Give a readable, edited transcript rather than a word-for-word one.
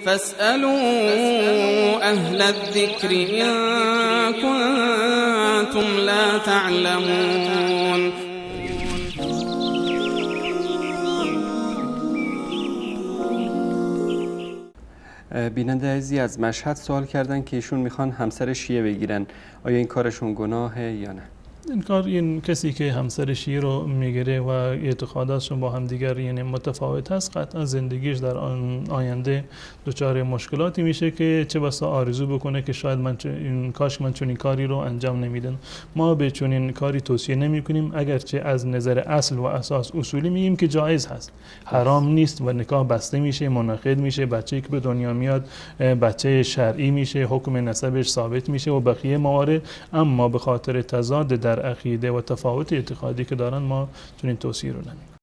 فاسألوا أهل الذكر إن كنتم لا تعلمون. بیننده عزیزی از مشهد سوال کردن که ایشون میخوان همسر شیعه بگیرن، آیا این کارشون گناهه یا نه؟ این کسی که همسر شیعه رو میگیره و اعتقاداتشون با هم دیگر یعنی متفاوت هست، قطعا زندگیش در آینده دچار مشکلاتی میشه که چه بسا آرزو بکنه که شاید کاش من چنین کاری رو انجام نمیدن. ما به چنین کاری توصیه نمی کنیم، اگرچه از نظر اصل و اساس اصولی میگیم که جایز هست، حرام نیست و نکاح بسته میشه، منعقد میشه، بچه‌ای که به دنیا میاد بچه شرعی میشه، حکم نسبش ثابت میشه و بقیه موارد. اما به خاطر تضاد در عقیده و تفاوت اعتقادی که دارن ما چنین توصیه رو نمی‌کنیم.